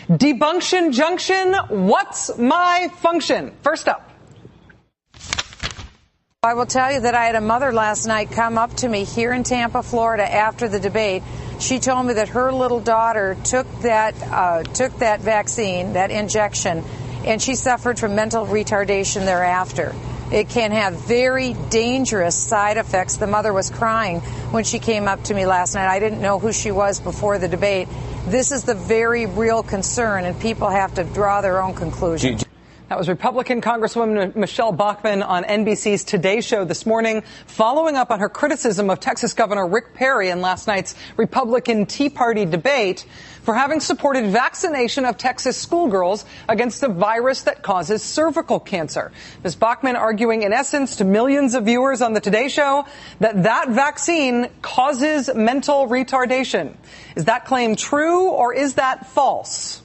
Debunction Junction, what's my function? First up. I will tell you that I had a mother last night come up to me here in Tampa, Florida, after the debate. She told me that her little daughter took that vaccine, that injection, and she suffered from mental retardation thereafter. It can have very dangerous side effects. The mother was crying when she came up to me last night. I didn't know who she was before the debate. This is the very real concern, and people have to draw their own conclusions. That was Republican Congresswoman Michelle Bachmann on NBC's Today Show this morning, following up on her criticism of Texas Governor Rick Perry in last night's Republican Tea Party debate for having supported vaccination of Texas schoolgirls against a virus that causes cervical cancer. Ms. Bachmann arguing, in essence, to millions of viewers on the Today Show that vaccine causes mental retardation. Is that claim true or is that false?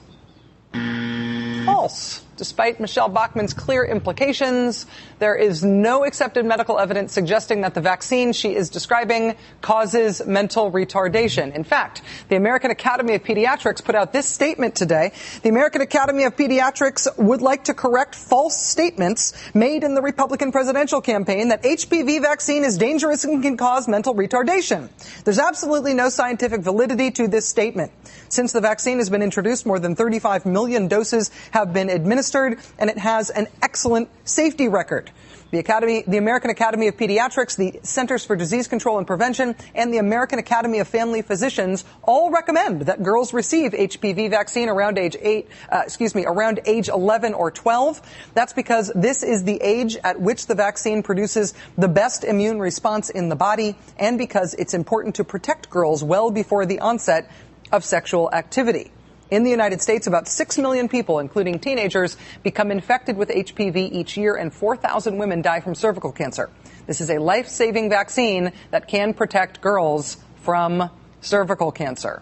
False. Despite Michelle Bachmann's clear implications, there is no accepted medical evidence suggesting that the vaccine she is describing causes mental retardation. In fact, the American Academy of Pediatrics put out this statement today. The American Academy of Pediatrics would like to correct false statements made in the Republican presidential campaign that HPV vaccine is dangerous and can cause mental retardation. There's absolutely no scientific validity to this statement. Since the vaccine has been introduced, more than 35 million doses have been administered, and it has an excellent safety record. The American Academy of Pediatrics, the Centers for Disease Control and Prevention, and the American Academy of Family Physicians all recommend that girls receive HPV vaccine around age 11 or 12. That's because this is the age at which the vaccine produces the best immune response in the body, and because it's important to protect girls well before the onset of sexual activity. In the United States, about 6 million people, including teenagers, become infected with HPV each year, and 4,000 women die from cervical cancer. This is a life-saving vaccine that can protect girls from cervical cancer.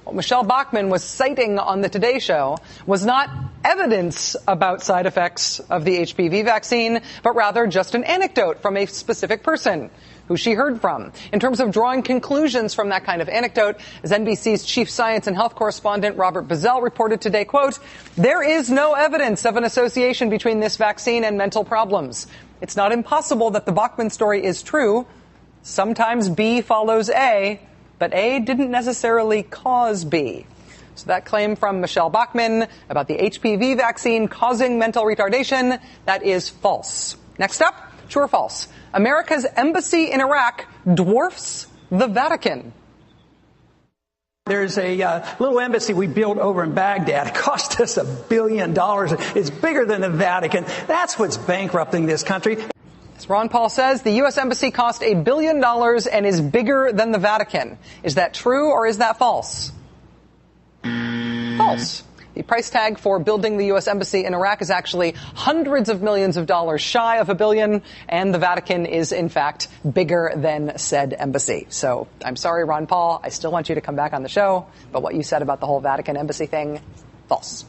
What Michelle Bachmann was citing on the Today Show was not evidence about side effects of the HPV vaccine, but rather just an anecdote from a specific person who she heard from. In terms of drawing conclusions from that kind of anecdote, as NBC's chief science and health correspondent Robert Bazell reported today, quote, "There is no evidence of an association between this vaccine and mental problems. It's not impossible that the Bachmann story is true. Sometimes B follows A, but A didn't necessarily cause B." So that claim from Michelle Bachmann about the HPV vaccine causing mental retardation, that is false. Next up, true or false? America's embassy in Iraq dwarfs the Vatican. There's a little embassy we built over in Baghdad. It cost us $1 billion. It's bigger than the Vatican. That's what's bankrupting this country. As Ron Paul says, the U.S. embassy cost $1 billion and is bigger than the Vatican. Is that true or is that false? False. The price tag for building the U.S. embassy in Iraq is actually hundreds of millions of dollars shy of $1 billion, and the Vatican is, in fact, bigger than said embassy. So I'm sorry, Ron Paul. I still want you to come back on the show, but what you said about the whole Vatican embassy thing, false.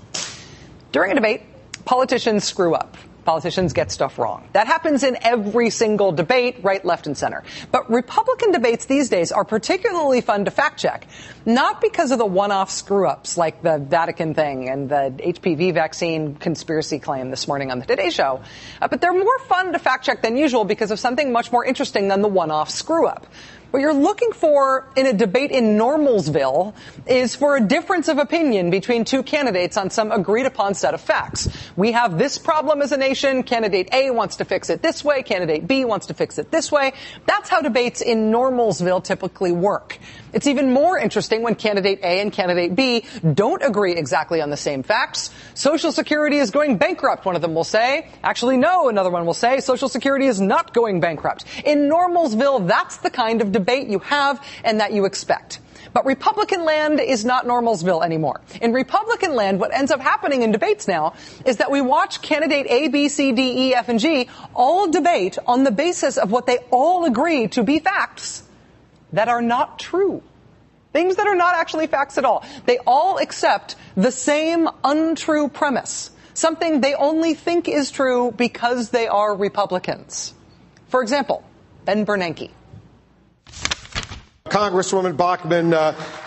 During a debate, politicians screw up. Politicians get stuff wrong. That happens in every single debate, right, left, and center. But Republican debates these days are particularly fun to fact-check, not because of the one-off screw-ups like the Vatican thing and the HPV vaccine conspiracy claim this morning on the Today Show, but they're more fun to fact-check than usual because of something much more interesting than the one-off screw-up. What you're looking for in a debate in Normalsville is for a difference of opinion between two candidates on some agreed-upon set of facts. We have this problem as a nation. Candidate A wants to fix it this way. Candidate B wants to fix it this way. That's how debates in Normalsville typically work. It's even more interesting when candidate A and candidate B don't agree exactly on the same facts. Social Security is going bankrupt, one of them will say. Actually, no, another one will say. Social Security is not going bankrupt. In Normalsville, that's the kind of debate you have and that you expect. But Republican land is not Normalsville anymore. In Republican land, what ends up happening in debates now is that we watch candidate A, B, C, D, E, F, and G all debate on the basis of what they all agree to be facts that are not true. Things that are not actually facts at all. They all accept the same untrue premise, something they only think is true because they are Republicans. For example, Ben Bernanke. Congresswoman Bachmann,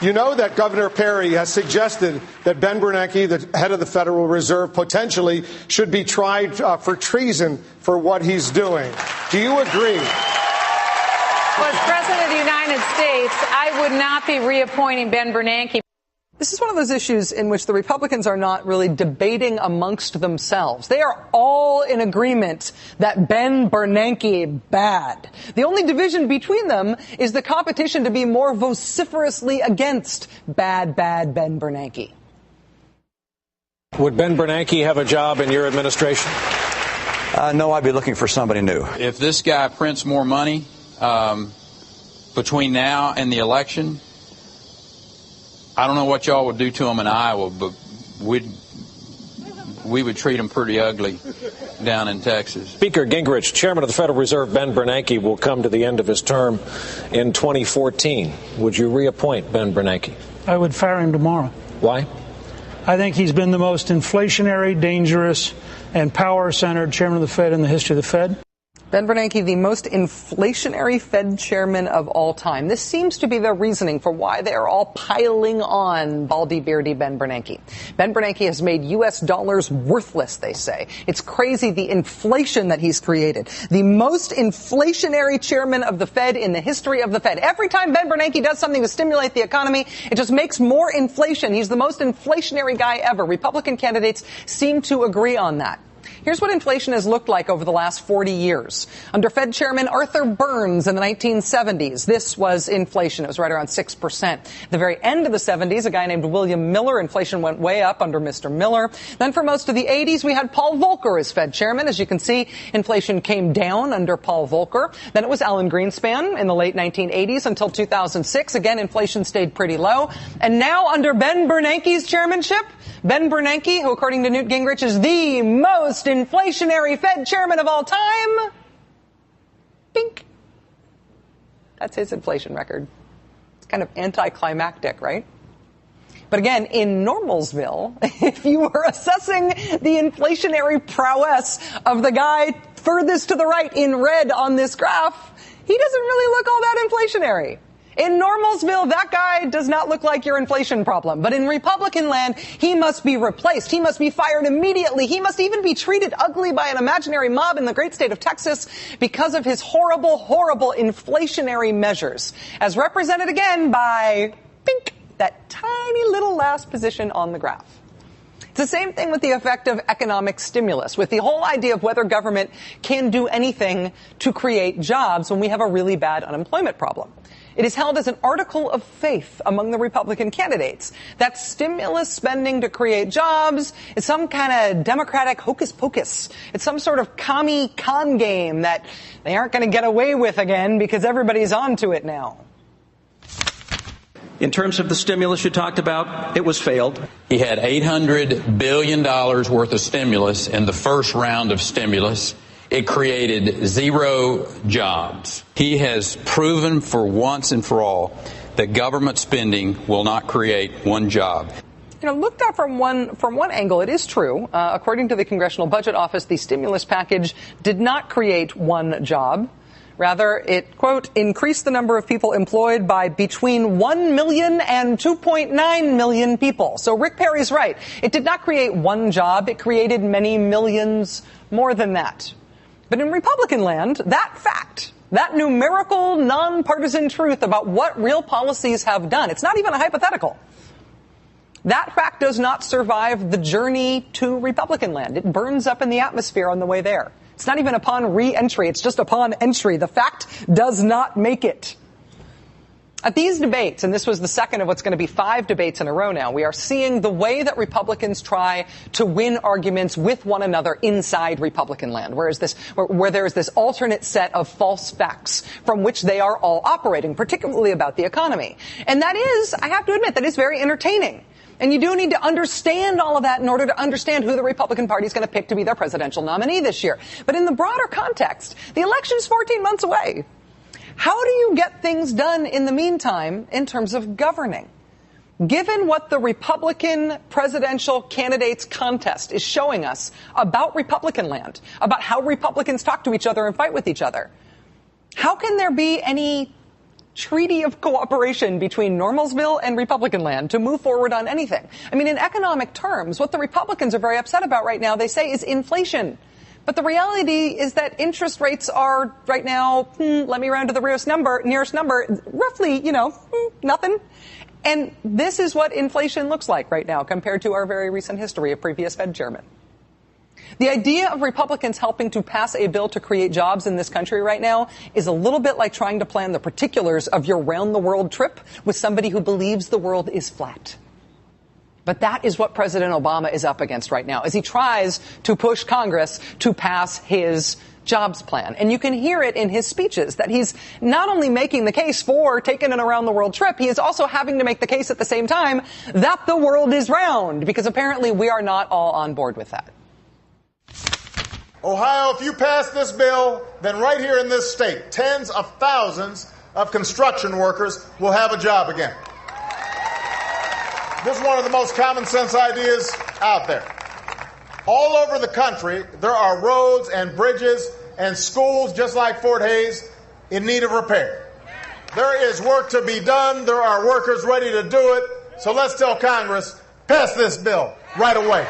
you know that Governor Perry has suggested that Ben Bernanke, the head of the Federal Reserve, potentially should be tried for treason for what he's doing. Do you agree? Well, as President of the United States, I would not be reappointing Ben Bernanke. This is one of those issues in which the Republicans are not really debating amongst themselves. They are all in agreement that Ben Bernanke bad. The only division between them is the competition to be more vociferously against bad Ben Bernanke. Would Ben Bernanke have a job in your administration? No, I'd be looking for somebody new. If this guy prints more money between now and the election, I don't know what y'all would do to him in Iowa, but we would treat him pretty ugly down in Texas. Speaker Gingrich, Chairman of the Federal Reserve Ben Bernanke will come to the end of his term in 2014. Would you reappoint Ben Bernanke? I would fire him tomorrow. Why? I think he's been the most inflationary, dangerous, and power-centered chairman of the Fed in the history of the Fed. Ben Bernanke, the most inflationary Fed chairman of all time. This seems to be their reasoning for why they are all piling on baldy, beardy Ben Bernanke. Ben Bernanke has made U.S. dollars worthless, they say. It's crazy, the inflation that he's created. The most inflationary chairman of the Fed in the history of the Fed. Every time Ben Bernanke does something to stimulate the economy, it just makes more inflation. He's the most inflationary guy ever. Republican candidates seem to agree on that. Here's what inflation has looked like over the last 40 years. Under Fed Chairman Arthur Burns in the 1970s, this was inflation. It was right around 6%. At the very end of the 70s, a guy named William Miller, inflation went way up under Mr. Miller. Then for most of the 80s, we had Paul Volcker as Fed Chairman. As you can see, inflation came down under Paul Volcker. Then it was Alan Greenspan in the late 1980s until 2006. Again, inflation stayed pretty low. And now under Ben Bernanke's chairmanship, Ben Bernanke, who according to Newt Gingrich is the most inflationary Fed chairman of all time, bink. That's his inflation record. It's kind of anticlimactic, right? But again, in Normalsville, if you were assessing the inflationary prowess of the guy furthest to the right in red on this graph, he doesn't really look all that inflationary. In Normalsville, that guy does not look like your inflation problem. But in Republican land, he must be replaced. He must be fired immediately. He must even be treated ugly by an imaginary mob in the great state of Texas because of his horrible, horrible inflationary measures. As represented again by, pink, that tiny little last position on the graph. It's the same thing with the effect of economic stimulus, with the whole idea of whether government can do anything to create jobs when we have a really bad unemployment problem. It is held as an article of faith among the Republican candidates that stimulus spending to create jobs is some kind of Democratic hocus pocus. It's some sort of commie con game that they aren't going to get away with again because everybody's onto it now. In terms of the stimulus you talked about, it was failed. He had $800 billion worth of stimulus in the first round of stimulus. It created 0 jobs. He has proven for once and for all that government spending will not create 1 job. You know, looked at from one angle, it is true. According to the Congressional Budget Office, the stimulus package did not create 1 job. Rather, it, quote, increased the number of people employed by between 1 million and 2.9 million people. So Rick Perry's right. It did not create 1 job. It created many millions more than that. But in Republican land, that fact, that numerical, nonpartisan truth about what real policies have done, it's not even a hypothetical. That fact does not survive the journey to Republican land. It burns up in the atmosphere on the way there. It's not even upon re-entry. It's just upon entry. The fact does not make it. At these debates, and this was the second of what's going to be 5 debates in a row now, we are seeing the way that Republicans try to win arguments with one another inside Republican land, where there is this alternate set of false facts from which they are all operating, particularly about the economy. And that is, I have to admit, that is very entertaining. And you do need to understand all of that in order to understand who the Republican Party is going to pick to be their presidential nominee this year. But in the broader context, the election's 14 months away. How do you get things done in the meantime in terms of governing? Given what the Republican presidential candidates contest is showing us about Republican land, about how Republicans talk to each other and fight with each other, how can there be any treaty of cooperation between Normalsville and Republican land to move forward on anything. I mean, in economic terms, what the Republicans are very upset about right now, they say, is inflation. But the reality is that interest rates are right now, let me round to the nearest number, roughly, nothing. And this is what inflation looks like right now compared to our very recent history of previous Fed chairmen. The idea of Republicans helping to pass a bill to create jobs in this country right now is a little bit like trying to plan the particulars of your round-the-world trip with somebody who believes the world is flat. But that is what President Obama is up against right now as he tries to push Congress to pass his jobs plan. And you can hear it in his speeches that he's not only making the case for taking an around-the-world trip, he is also having to make the case at the same time that the world is round, because apparently we are not all on board with that. Ohio, if you pass this bill, then right here in this state, tens of thousands of construction workers will have a job again. This is one of the most common sense ideas out there. All over the country, there are roads and bridges and schools just like Fort Hays in need of repair. There is work to be done. There are workers ready to do it. So let's tell Congress, pass this bill right away.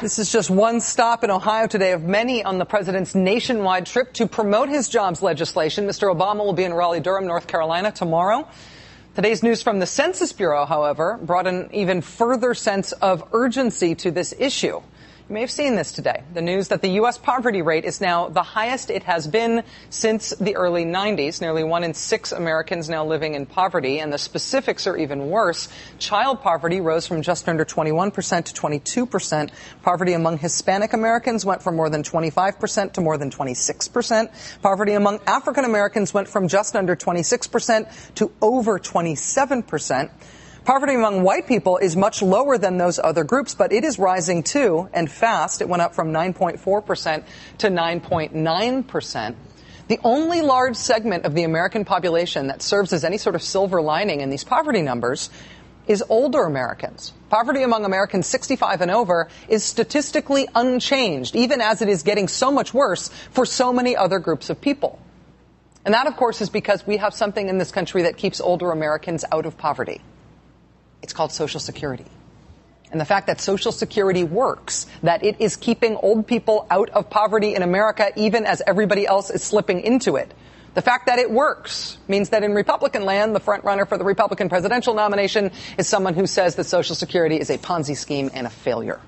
This is just one stop in Ohio today of many on the president's nationwide trip to promote his jobs legislation. Mr. Obama will be in Raleigh-Durham, North Carolina tomorrow. Today's news from the Census Bureau, however, brought an even further sense of urgency to this issue. You may have seen this today, the news that the U.S. poverty rate is now the highest it has been since the early 90s. Nearly 1 in 6 Americans now living in poverty, and the specifics are even worse. Child poverty rose from just under 21% to 22%. Poverty among Hispanic Americans went from more than 25% to more than 26%. Poverty among African Americans went from just under 26% to over 27%. Poverty among white people is much lower than those other groups, but it is rising too, and fast. It went up from 9.4% to 9.9%. The only large segment of the American population that serves as any sort of silver lining in these poverty numbers is older Americans. Poverty among Americans 65 and over is statistically unchanged, even as it is getting so much worse for so many other groups of people. And that, of course, is because we have something in this country that keeps older Americans out of poverty. It's called Social Security. And the fact that Social Security works, that it is keeping old people out of poverty in America even as everybody else is slipping into it. The fact that it works means that in Republican land, the front runner for the Republican presidential nomination is someone who says that Social Security is a Ponzi scheme and a failure.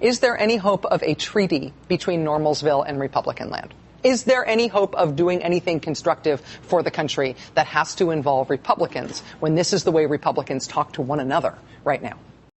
Is there any hope of a treaty between Normalsville and Republican land? Is there any hope of doing anything constructive for the country that has to involve Republicans when this is the way Republicans talk to one another right now?